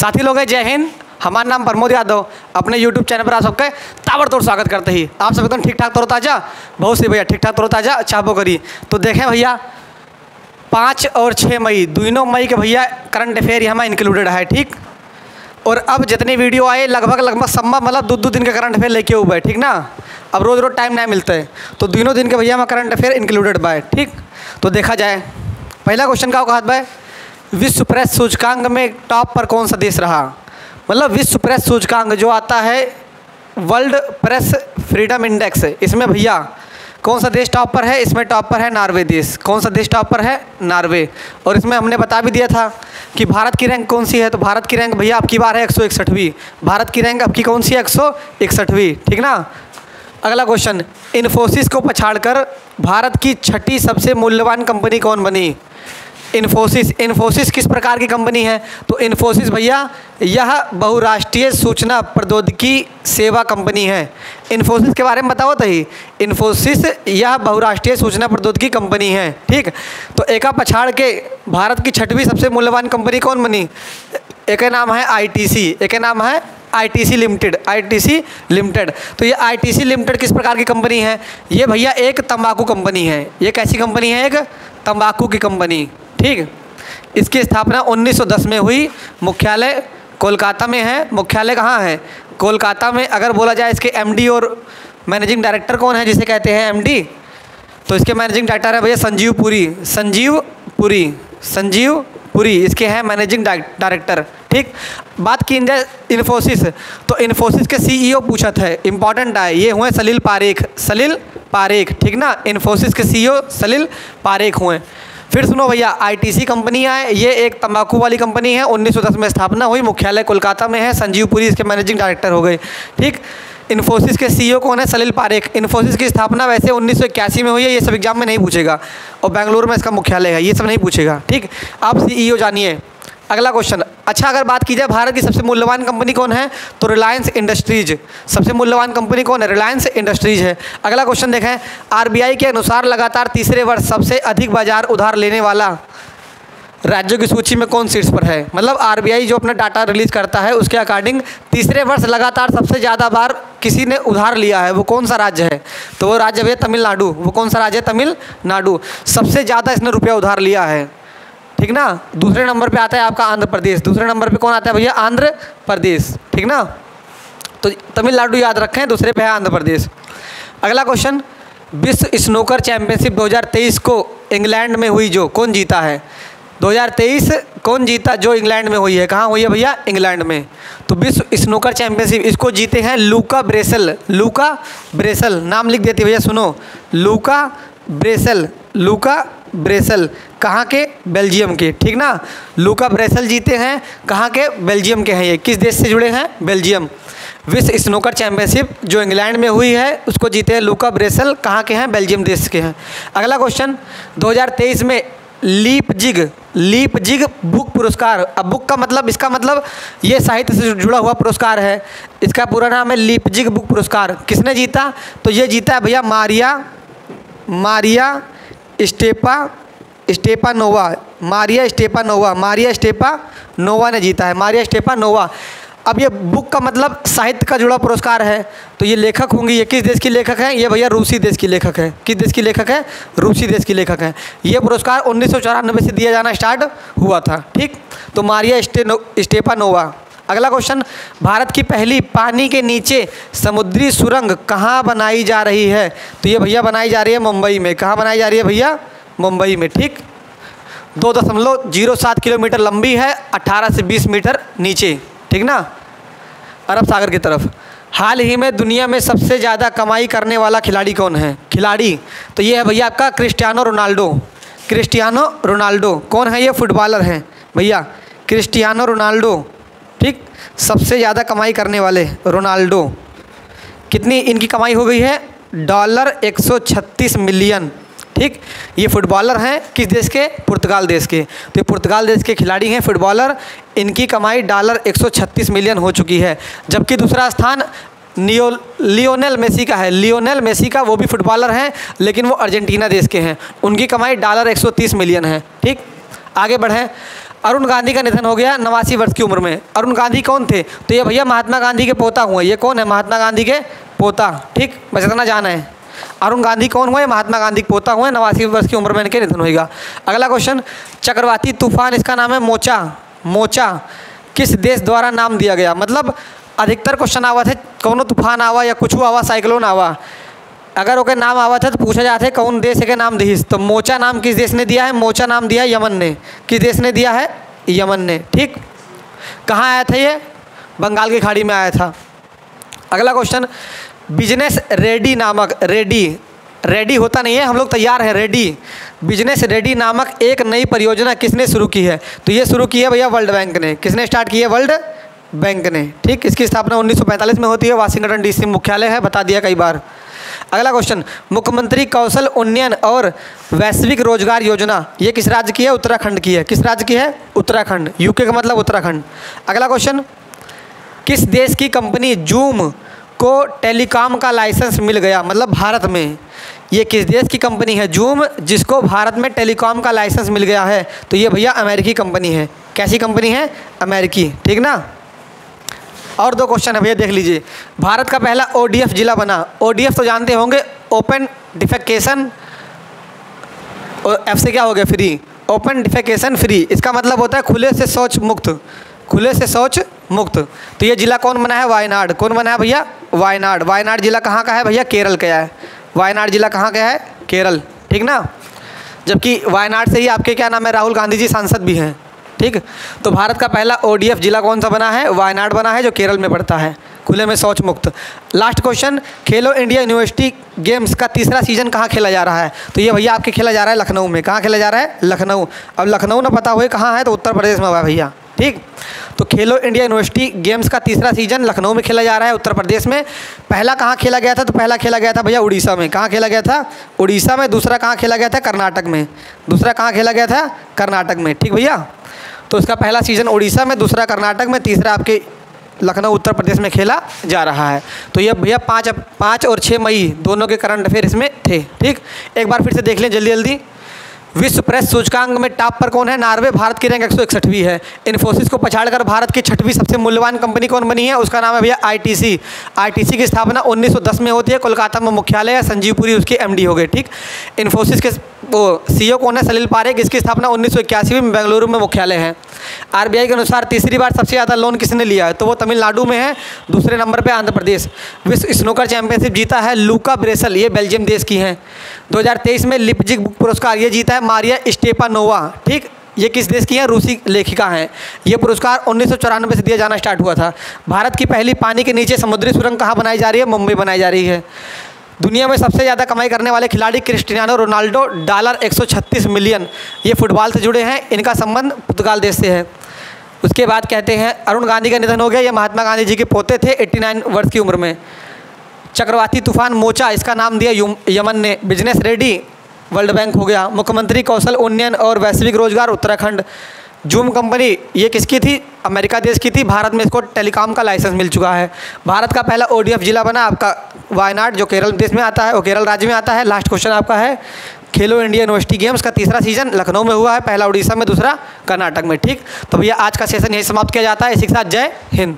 साथी लोग हैं, जय हिंद। हमारा नाम प्रमोद यादव। अपने YouTube चैनल पर आप सबका ताबड़तोड़ स्वागत करते ही। आप सब एकदम ठीक ठाक तरोताज़ा, बहुत सी भैया ठीक ठाक तरोताज़ा चाबो करी। तो देखें भैया 5 और 6 मई, दोनों मई के भैया करंट अफेयर यहाँ इंक्लूडेड है, ठीक। और अब जितनी वीडियो आए लगभग संभव मतलब 2 दिन का करंट अफेयर लेके हुए, ठीक ना। अब रोज़ टाइम नहीं मिलता है, तो दोनों दिन के भैया में करंट अफेयर इंक्लूडेड बाय, ठीक। तो देखा जाए, पहला क्वेश्चन का कहा भाई, विश्व प्रेस सूचकांक में टॉप पर कौन सा देश रहा। मतलब विश्व प्रेस सूचकांक जो आता है वर्ल्ड प्रेस फ्रीडम इंडेक्स, इसमें भैया कौन सा देश टॉप पर है। इसमें टॉप पर है नॉर्वे देश। कौन सा देश टॉप पर है, नॉर्वे। और इसमें हमने बता भी दिया था कि भारत की रैंक कौन सी है। तो भारत की रैंक भैया आपकी बार है 161वीं। भारत की रैंक आपकी कौन सी है, 161वीं, ठीक ना। अगला क्वेश्चन, इन्फोसिस को पछाड़कर भारत की 6ठी सबसे मूल्यवान कंपनी कौन बनी। इन्फोसिस किस प्रकार की कंपनी है। तो इन्फोसिस भैया यह बहुराष्ट्रीय सूचना प्रौद्योगिकी सेवा कंपनी है। इन्फोसिस के बारे में बताओ तो ही, इन्फोसिस यह बहुराष्ट्रीय सूचना प्रौद्योगिकी कंपनी है, ठीक। तो एक पछाड़ के भारत की 6वीं सबसे मूल्यवान कंपनी कौन बनी। एक का नाम है आईटीसी, एक का नाम है आईटीसी लिमिटेड। तो ये आईटीसी लिमिटेड किस प्रकार की कंपनी है। ये भैया एक तंबाकू कंपनी है। ये कैसी कंपनी है, एक तंबाकू की कंपनी, ठीक। इसकी स्थापना 1910 में हुई। मुख्यालय कोलकाता में है। मुख्यालय कहाँ है, कोलकाता में। अगर बोला जाए इसके एमडी और मैनेजिंग डायरेक्टर कौन है, जिसे कहते हैं एमडी, तो इसके मैनेजिंग डायरेक्टर है भैया संजीव पुरी इसके हैं मैनेजिंग डायरेक्टर, ठीक। बात की जाए इन्फोसिस, तो इन्फोसिस के सीईओ पूछा था, इंपॉर्टेंट है, ये हुए सलील पारेख, ठीक ना। इन्फोसिस के सीईओ सलील पारेख हुए। फिर सुनो भैया, आईटीसी कंपनी है, ये एक तंबाकू वाली कंपनी है। 1910 में स्थापना हुई। मुख्यालय कोलकाता में है। संजीव पुरी इसके मैनेजिंग डायरेक्टर हो गए, ठीक। इन्फोसिस के सीईओ कौन है, सलील पारेख। इन्फोसिस की स्थापना वैसे 1981 में हुई है। ये सब एग्जाम में नहीं पूछेगा। और बेंगलुरु में इसका मुख्यालय है, ये सब नहीं पूछेगा, ठीक। आप सीईओ जानिए। अगला क्वेश्चन, अच्छा अगर बात की जाए भारत की सबसे मूल्यवान कंपनी कौन है, तो रिलायंस इंडस्ट्रीज। सबसे मूल्यवान कंपनी कौन है, रिलायंस इंडस्ट्रीज है। अगला क्वेश्चन देखें, आरबीआई के अनुसार लगातार तीसरे वर्ष सबसे अधिक बाजार उधार लेने वाला राज्यों की सूची में कौन शीर्ष पर है। मतलब आरबीआई जो अपना डाटा रिलीज करता है उसके अकॉर्डिंग तीसरे वर्ष लगातार सबसे ज़्यादा बार किसी ने उधार लिया है, वो कौन सा राज्य है। तो वो राज्य है तमिलनाडु। वो कौन सा राज्य है, तमिलनाडु। सबसे ज़्यादा इसने रुपया उधार लिया है, ठीक ना। दूसरे नंबर पे आता है आपका आंध्र प्रदेश। दूसरे नंबर पे कौन आता है भैया, आंध्र प्रदेश, ठीक ना। तो तमिलनाडु याद रखें, दूसरे पे है आंध्र प्रदेश। अगला क्वेश्चन, विश्व स्नूकर चैंपियनशिप 2023 को इंग्लैंड में हुई, जो कौन जीता है। 2023 कौन जीता, जो इंग्लैंड में हुई है। कहाँ हुई है भैया, इंग्लैंड में। तो विश्व स्नूकर चैंपियनशिप इसको जीते हैं लूका ब्रेसल। नाम लिख देती भैया, सुनो, लूका ब्रेसल कहाँ के, बेल्जियम के, ठीक ना। लूका ब्रेसल जीते हैं, कहाँ के, बेल्जियम के हैं। ये किस देश से जुड़े हैं, बेल्जियम। विश्व स्नूकर चैंपियनशिप जो इंग्लैंड में हुई है उसको जीते हैं लूका ब्रेसल, कहाँ के हैं, बेल्जियम देश के हैं। अगला क्वेश्चन, 2023 में लीपजिग बुक पुरस्कार। अब बुक का मतलब, इसका मतलब ये साहित्य से जुड़ा हुआ पुरस्कार है। इसका पूरा नाम है लीपजिग बुक पुरस्कार। किसने जीता, तो ये जीता है भैया मारिया स्टेपानोवा ने जीता है, मारिया स्टेपानोवा। अब ये बुक का मतलब साहित्य का जुड़ा पुरस्कार है। तो ये लेखक होंगी, ये किस देश की लेखक हैं, ये भैया रूसी देश की लेखक है। किस देश की लेखक है, रूसी देश की लेखक है। ये पुरस्कार 1994 से दिया जाना स्टार्ट हुआ था, ठीक। तो मारिया स्टेपानोवा। अगला क्वेश्चन, भारत की पहली पानी के नीचे समुद्री सुरंग कहाँ बनाई जा रही है। तो ये भैया बनाई जा रही है मुंबई में। कहाँ बनाई जा रही है भैया, मुंबई में, ठीक। 2.07 किलोमीटर लंबी है, 18 से 20 मीटर नीचे, ठीक ना, अरब सागर की तरफ। हाल ही में दुनिया में सबसे ज़्यादा कमाई करने वाला खिलाड़ी कौन है, तो ये है भैया आपका क्रिस्टियानो रोनाल्डो। कौन है ये, फुटबॉलर हैं भैया, क्रिस्टियानो रोनाल्डो, ठीक। सबसे ज़्यादा कमाई करने वाले रोनाल्डो। कितनी इनकी कमाई हो गई है, $136 मिलियन, ठीक। ये फुटबॉलर हैं, किस देश के, पुर्तगाल देश के। तो ये पुर्तगाल देश के खिलाड़ी हैं, फुटबॉलर। इनकी कमाई $136 मिलियन हो चुकी है। जबकि दूसरा स्थान लियोनेल मेसी का है। लियोनेल मेसी का, वो भी फुटबॉलर हैं लेकिन वो अर्जेंटीना देश के हैं। उनकी कमाई $130 मिलियन है, ठीक। आगे बढ़ें। अरुण गांधी का निधन हो गया 89 वर्ष की उम्र में। अरुण गांधी कौन थे? तो ये भैया महात्मा गांधी के पोता हुए। ये कौन है? महात्मा गांधी के पोता। ठीक, बस इतना जाना है। अरुण गांधी कौन हुए? महात्मा गांधी के पोता हुए, 89 वर्ष की उम्र में इनके निधन होगा। अगला क्वेश्चन, चक्रवाती तूफान, इसका नाम है मोचा। मोचा किस देश द्वारा नाम दिया गया? मतलब अधिकतर क्वेश्चन आवा थे कौनो तूफान आवा या कुछ आवा, साइक्लोन आवा, अगर ओके नाम आवा था तो पूछा जाता है कौन देश के नाम दिहिस। तो मोचा नाम किस देश ने दिया है? मोचा नाम दिया है यमन ने। किस देश ने दिया है? यमन ने। ठीक, कहाँ आया था ये? बंगाल की खाड़ी में आया था। अगला क्वेश्चन, बिजनेस रेडी नामक, रेडी होता नहीं है, हम लोग तैयार हैं, रेडी। बिजनेस रेडी नामक एक नई परियोजना किसने शुरू की है? तो ये शुरू की है भैया वर्ल्ड बैंक ने। किसने स्टार्ट की है? वर्ल्ड बैंक ने। ठीक, इसकी स्थापना 1945 में होती है। वाशिंगटन डीसी मुख्यालय है, बता दिया कई बार। अगला क्वेश्चन, मुख्यमंत्री कौशल उन्नयन और वैश्विक रोजगार योजना, ये किस राज्य की है? उत्तराखंड की है। किस राज्य की है? उत्तराखंड। यूके का मतलब उत्तराखंड। अगला क्वेश्चन, किस देश की कंपनी जूम को टेलीकॉम का लाइसेंस मिल गया? मतलब भारत में। ये किस देश की कंपनी है जूम, जिसको भारत में टेलीकॉम का लाइसेंस मिल गया है? तो ये भैया अमेरिकी कंपनी है। कैसी कंपनी है? अमेरिकी। ठीक ना। और दो क्वेश्चन है भैया, देख लीजिए। भारत का पहला ODF जिला बना। ODF तो जानते होंगे, ओपन डिफेकेशन, और F से क्या हो गया? फ्री। ओपन डिफेकेशन फ्री, इसका मतलब होता है खुले से शौच मुक्त। खुले से शौच मुक्त। तो ये जिला कौन बना है? वायनाड। कौन बना है भैया? वायनाड। वायनाड जिला कहाँ का है भैया? केरल का है। वायनाड जिला कहाँ का है? केरल। ठीक ना। जबकि वायनाड से ही आपके क्या नाम है? राहुल गांधी जी सांसद भी हैं। ठीक, तो भारत का पहला ODF जिला कौन सा बना है? वायनाड बना है, जो केरल में पड़ता है, खुले में शौच मुक्त। लास्ट क्वेश्चन, खेलो इंडिया यूनिवर्सिटी गेम्स का तीसरा सीजन कहाँ खेला जा रहा है? तो ये भैया आपके खेला जा रहा है लखनऊ में। कहाँ खेला जा रहा है? लखनऊ। अब लखनऊ ना पता हुए कहाँ है? तो उत्तर प्रदेश में हुआ भैया। ठीक, तो खेलो इंडिया यूनिवर्सिटी गेम्स का तीसरा सीजन लखनऊ में खेला जा रहा है, उत्तर प्रदेश में। पहला कहाँ खेला गया था? तो पहला खेला गया था भैया उड़ीसा में। कहाँ खेला गया था? उड़ीसा में। दूसरा कहाँ खेला गया था? कर्नाटक में। दूसरा कहाँ खेला गया था? कर्नाटक में। ठीक भैया, तो इसका पहला सीजन उड़ीसा में, दूसरा कर्नाटक में, तीसरा आपके लखनऊ उत्तर प्रदेश में खेला जा रहा है। तो ये भैया 5 और 6 मई दोनों के करंट अफेयर इसमें थे। ठीक, एक बार फिर से देख लें जल्दी जल्दी। विश्व प्रेस सूचकांक में टॉप पर कौन है? नॉर्वे। भारत की रैंक 161वीं है। इन्फोसिस को पछाड़कर भारत की 6वीं सबसे मूल्यवान कंपनी कौन बनी है? उसका नाम है भैया ITC। ITC की स्थापना 1910 में होती है। कोलकाता में मुख्यालय है। संजीव पुरी उसके MD हो गए। ठीक, इन्फोसिस के वो CEO कौन है? सलील पारेख। इसकी स्थापना 1981 में बेंगलुरु में मुख्यालय है। RBI के अनुसार तीसरी बार सबसे ज़्यादा लोन किसने लिया है? तो वो तमिलनाडु में है। दूसरे नंबर पे आंध्र प्रदेश। विश्व स्नूकर चैंपियनशिप जीता है लूका ब्रेसल, ये बेल्जियम देश की हैं। 2023 में लिपजिग पुरस्कार ये जीता है मारिया स्टेपानोवा। ठीक, ये किस देश की है? रूसी लेखिका हैं। ये पुरस्कार 1994 से दिया जाना स्टार्ट हुआ था। भारत की पहली पानी के नीचे समुद्री सुरंग कहाँ बनाई जा रही है? मुंबई बनाई जा रही है। दुनिया में सबसे ज़्यादा कमाई करने वाले खिलाड़ी क्रिस्टियानो रोनाल्डो, $136 मिलियन, ये फुटबॉल से जुड़े हैं। इनका संबंध पुर्तगाल देश से है। उसके बाद कहते हैं अरुण गांधी का निधन हो गया। ये महात्मा गांधी जी के पोते थे 89 वर्ष की उम्र में। चक्रवाती तूफान मोचा, इसका नाम दिया यमन ने। बिजनेस रेडी वर्ल्ड बैंक हो गया। मुख्यमंत्री कौशल उन्नयन और वैश्विक रोजगार उत्तराखंड। जूम कंपनी ये किसकी थी? अमेरिका देश की थी। भारत में इसको टेलीकॉम का लाइसेंस मिल चुका है। भारत का पहला ODF जिला बना आपका वायनाड, जो केरल देश में आता है, वो केरल राज्य में आता है। लास्ट क्वेश्चन आपका है, खेलो इंडिया यूनिवर्सिटी गेम्स का तीसरा सीजन लखनऊ में हुआ है, पहला उड़ीसा में, दूसरा कर्नाटक में। ठीक, तो भैया आज का सेशन यही समाप्त किया जाता है। इसी के साथ जय हिंद।